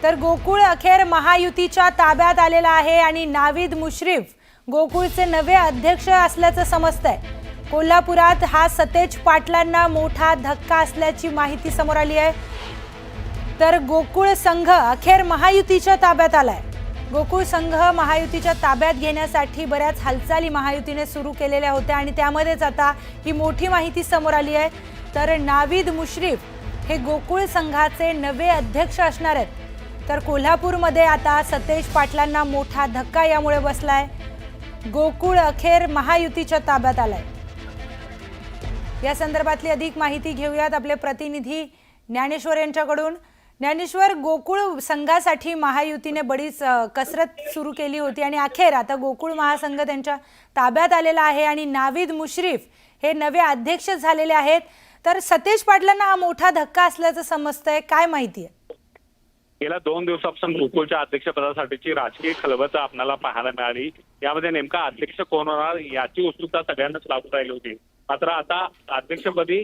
तर गोकुळ अखेर महायुतीच्या ताब्यात आलेला आहे आणि नावीद मुश्रीफ गोकुळचे नवे अध्यक्ष असल्याचं समजतंय। कोल्हापुरात हा सतेज पाटलांना मोठा धक्का असल्याची माहिती समोर आली आहे। तर गोकुळ संघ अखेर महायुतीच्या ताब्यात आलाय। गोकुळ संघ महायुतीच्या ताब्यात घेण्यासाठी बऱ्याच हालचाली महायुतीने सुरू केलेल्या होत्या आणि त्यामध्येच आता ही मोठी माहिती समोर आली आहे। तर नावीद मुश्रीफ हे गोकुळ संघाचे नवे अध्यक्ष असणार आहेत। तर कोल्हापूरमध्ये आता सतेज पाटलांना मोठा धक्का यामुळे बसलाय। गोकुळ अखेर महायुतीच्या ताब्यात आलाय। या संदर्भातली अधिक माहिती घेऊयात आपले प्रतिनिधी ज्ञानेश्वर यांच्याकडून। ज्ञानेश्वर, गोकुळ संघासाठी महायुतीने बरीच कसरत सुरू केली होती आणि अखेर आता गोकुळ महासंघ त्यांच्या ताब्यात आलेला आहे आणि नावीद मुश्रीफ हे नवे अध्यक्ष झालेले आहेत। तर सतेज पाटलांना हा मोठा धक्का असल्याचं समजतंय, काय माहिती आहे? गेल्या 2 दिवसापासून गोकुळच्या अध्यक्षपदासाठीची राजकीय खलबत आपल्याला पाहायला मिळाली। यामध्ये नेमका अध्यक्ष कोण होणार याची उत्सुकता सगळ्यांनाच लागून राहिली होती। मात्र आता अध्यक्षपदी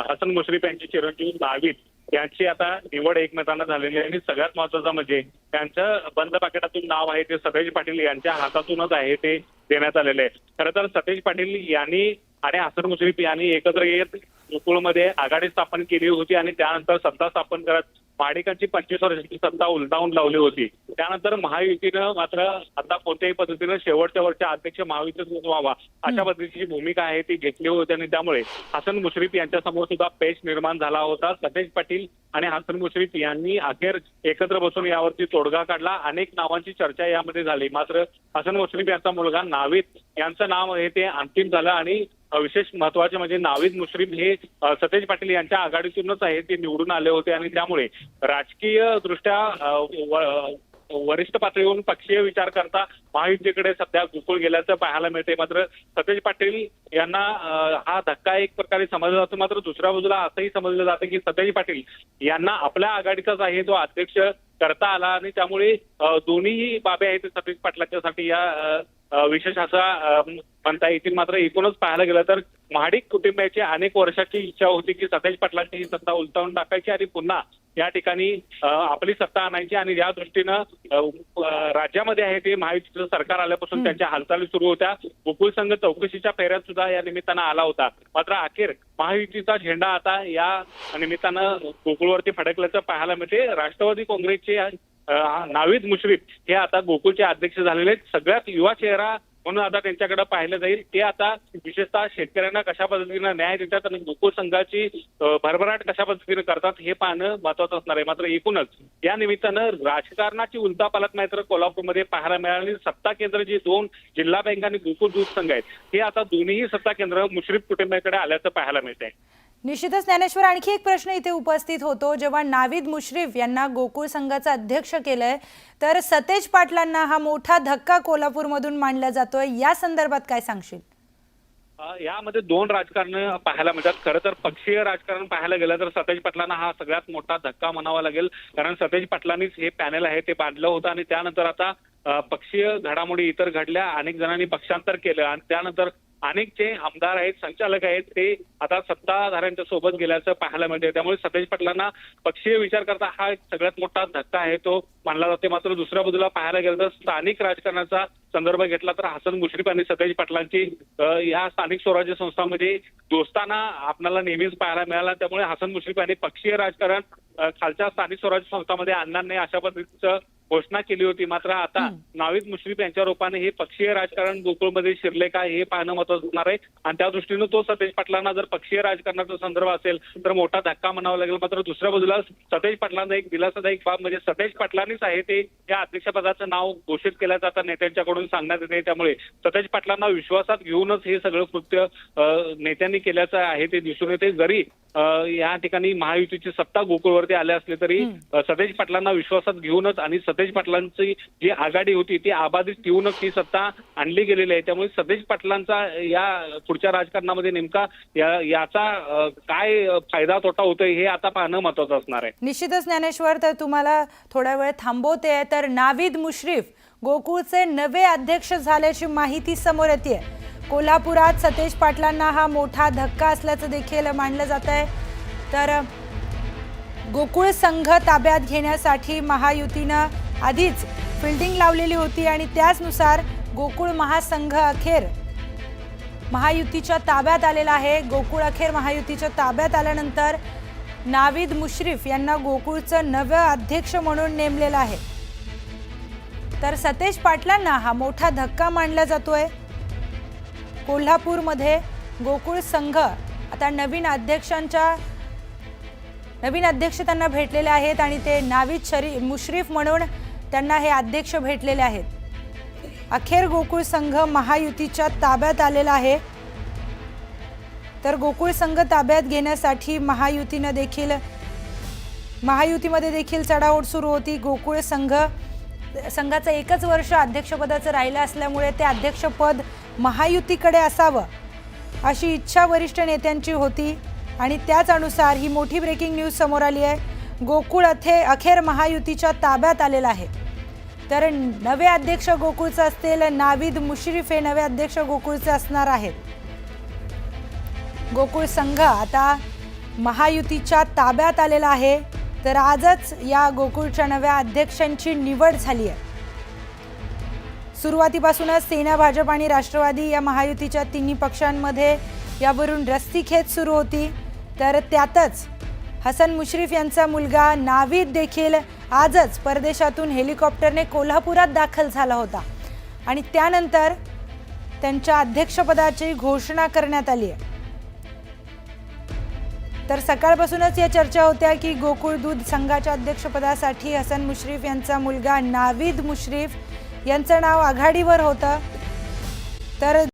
हसन मुश्रीफ यांचे चिरंजीव नावीद यांची आता निवड एकमेकांना झालेली आहे आणि सगळ्यात महत्त्वाचं म्हणजे त्यांचं बंद पाकिटातून नाव आहे ते सतेज पाटील यांच्या हातातूनच आहे ते देण्यात आलेले आहे। खरं तर सतेज पाटील यांनी आणि हसन मुश्रीफ यांनी एकत्र येत गोकुळमध्ये आघाडी स्थापन केली होती आणि त्यानंतर सत्ता स्थापन करत महाडिकांची 25 वर्षाची सत्ता उलटावून लावली होती। त्यानंतर महायुतीनं मात्र आता कोणत्याही पद्धतीनं शेवटच्या वर्षी अध्यक्ष महायुतीत व्हावा अशा पद्धतीची भूमिका आहे ती घेतली होती आणि त्यामुळे हसन मुश्रीफ यांच्यासमोर सुद्धा पेच निर्माण झाला होता। सतेज पाटील आणि हसन मुश्रीफ यांनी अखेर एकत्र बसून यावरती तोडगा काढला। अनेक नावांची चर्चा यामध्ये झाली, मात्र हसन मुश्रीफ यांचा मुलगा नावीद यांचं नाव आहे ते अंतिम झालं आणि विशेष महत्वाचे म्हणजे नावीद मुश्रीफ हे सतेज पाटील यांच्या आघाडीतूनच आहे ते निवडून आले होते आणि त्यामुळे राजकीय दृष्ट्या वरिष्ठ पातळीवरून पक्षीय विचार करता महायुतीकडे सध्या गोकुळ गेल्याचं पाहायला मिळते। मात्र सतेज पाटील यांना हा धक्का एक प्रकारे समजला जातो, मात्र दुसऱ्या बाजूला असंही समजलं जातं की सतेज पाटील यांना आपल्या आघाडीचाच आहे तो अध्यक्ष करता आला आणि त्यामुळे दोन्ही बाबी आहेत सतेज पाटलांच्यासाठी या विशेष असा म्हणता येतील। मात्र एकूणच पाहायला गेलं तर महाडिक कुटुंबियाची अनेक वर्षाची इच्छा होती की सतेज पाटलांची ही सत्ता उलटावून टाकायची आणि पुन्हा या ठिकाणी आपली सत्ता आणायची आणि या दृष्टीनं राज्यामध्ये आहे ते महायुतीचं सरकार आल्यापासून त्यांच्या हालचाली सुरू होत्या। गोकुळ संघ चौकशीच्या फेऱ्यात सुद्धा या निमित्तानं आला होता, मात्र अखेर महायुतीचा झेंडा आता या निमित्तानं गोकुळवरती फडकल्याचं पाहायला मिळते। राष्ट्रवादी काँग्रेसचे नावीद मुश्रीफ हे आता गोकुळचे अध्यक्ष झालेले आहेत। सगळ्यात युवा चेहरा म्हणून आता त्यांच्याकडे पाहिलं जाईल। ते आता विशेषतः शेतकऱ्यांना कशा पद्धतीनं न्याय देतात आणि गोकुळ संघाची भरभराट कशा पद्धतीने करतात हे पाहणं महत्वाचं असणार आहे। मात्र एकूणच या निमित्तानं राजकारणाची उलथापालथ मात्र कोल्हापूरमध्ये पाहायला मिळाली। सत्ता केंद्र जी 2 जिल्हा बँक आणि गोकुळ दूध संघ आहेत हे आता दोन्ही सत्ता केंद्र मुश्रीफ कुटुंबाकडे आल्याचं पाहायला मिळतंय। निश्चितच ज्ञानेश्वर, आणखी एक प्रश्न इथे उपस्थित होतो। जेव्हा नावीद मुश्रीफ यांना गोकुळ संघाचा अध्यक्ष केलंय तर सतेज पाटलांना हा मोठा धक्का कोल्हापूरमधून मानला जातोय, या संदर्भात काय सांगशील? यामध्ये 2 राजकारण पाहायला मिळतात। खरं तर पक्षीय राजकारण पाहायला गेलं तर सतेज पाटलांना हा सगळ्यात मोठा धक्का म्हणावा लागेल, कारण सतेज पाटलांनीच हे पॅनेल आहे ते बांधलं होतं आणि त्यानंतर आता पक्षीय घडामोडी इतर घडल्या, अनेक जणांनी पक्षांतर केलं आणि त्यानंतर अनेक जे आमदार आहेत संचालक आहेत ते आता सत्ताधाऱ्यांच्या सोबत गेल्याचं पाहायला मिळते। त्यामुळे सतेज पाटलांना पक्षीय विचार करता हा सगळ्यात मोठा धक्का आहे तो मानला जाते। मात्र दुसऱ्या बाजूला पाहायला गेलं तर स्थानिक राजकारणाचा संदर्भ घेतला तर हसन मुश्रीफ आणि सतेज पाटलांची या स्थानिक स्वराज्य संस्थांमध्ये दोस्ताना आपल्याला नेहमीच पाहायला मिळाला। त्यामुळे हसन मुश्रीफ यांनी पक्षीय राजकारण खालच्या स्थानिक स्वराज्य संस्थांमध्ये आणणार नाही अशा पद्धतीचं घोषणा केली होती। मात्र आता नावीद मुश्रीफ यांच्या रूपाने हे पक्षीय राजकारण गोकुळमध्ये शिरले का हे पाहणं महत्त्वाचं असणार आहे आणि त्या दृष्टीनं तो सतेज पाटलांना जर पक्षीय राजकारणाचा संदर्भ असेल तर मोठा धक्का म्हणावा लागेल। मात्र दुसऱ्या बाजूला सतेज पाटलांना एक दिलासादायक बाब म्हणजे सतेज पाटलांनीच आहे ते या अध्यक्षपदाचं नाव घोषित केलं जातं नेत्यांच्याकडून सांगण्यात येते। त्यामुळे सतेज पाटलांना विश्वासात घेऊनच हे सगळं कृत्य नेत्यांनी केल्याचं आहे ते दिसून येते। जरी या ठिकाणी महायुतीची सत्ता गोकुळवरती आले असले तरी सतेज पाटलांना विश्वासात घेऊनच आणि सतेज पाटलांची जी आघाडी होती ती अबाधित ठेवूनच ही सत्ता आणली गेलेली आहे। त्यामुळे सतेज पाटलांचा या पुढच्या राजकारणामध्ये नेमका याचा काय फायदा तोटा होतोय हे आता पाहणं महत्वाचं असणार आहे। निश्चितच ज्ञानेश्वर, तर तुम्हाला थोडा वेळ थांबवते। तर नावीद मुश्रीफ गोकुळचे नवे अध्यक्ष झाल्याची माहिती समोर येते। कोल्हापुरात सतेज पाटलांना हा मोठा धक्का असल्याचं देखील मानलं जात आहे। तर गोकुळ संघ ताब्यात घेण्यासाठी महायुतीनं आधीच फिल्डिंग लावलेली होती आणि त्याचनुसार गोकुळ महासंघ अखेर महायुतीच्या ताब्यात आलेला आहे। गोकुळ अखेर महायुतीच्या ताब्यात आल्यानंतर नावीद मुश्रीफ यांना गोकुळचं नवं अध्यक्ष म्हणून नेमलेलं आहे। तर सतेज पाटलांना हा मोठा धक्का मानला जातोय। कोल्हापूरमध्ये गोकुळ संघ आता नवीन अध्यक्ष त्यांना भेटलेले आहेत आणि ते नावीद मुश्रीफ म्हणून त्यांना हे अध्यक्ष भेटलेले आहेत। अखेर गोकुळ संघ महायुतीच्या ताब्यात आलेला आहे। तर गोकुळ संघ ताब्यात घेण्यासाठी महायुतीमध्ये देखील चढाओढ सुरू होती। गोकुळ संघाचं एकच वर्ष अध्यक्षपदाचं राहिलं असल्यामुळे ते अध्यक्षपद महायुतीकडे असावं अशी इच्छा वरिष्ठ नेत्यांची होती आणि त्याच अनुसार ही मोठी ब्रेकिंग न्यूज समोर आली आहे। गोकुळ अखेर महायुतीच्या ताब्यात आलेला आहे। तर नवे अध्यक्ष गोकुळचे असतील, नावीद मुश्रीफ हे नवे अध्यक्ष गोकुळचे असणार आहेत। गोकुळ संघ आता महायुतीच्या ताब्यात आलेला आहे। तर आजच या गोकुळच्या नव्या अध्यक्षांची निवड झाली आहे। सुरुवातीपासूनच सेना, भाजप आणि राष्ट्रवादी या महायुतीच्या तिन्ही पक्षांमध्ये यावरून रस्सीखेच सुरू होती। तर त्यातच हसन मुश्रीफ यांचा मुलगा नावीद देखील आजच परदेशातून हेलिकॉप्टरने कोल्हापुरात दाखल झाला होता आणि त्यानंतर त्यांच्या अध्यक्षपदाची घोषणा करण्यात आली आहे। तर सकाळपासूनच या चर्चा होत्या की गोकुळ दूध संघाच्या अध्यक्षपदासाठी हसन मुश्रीफ यांचा मुलगा नावीद मुश्रीफ यांचं नाव आघाडीवर होतं। तर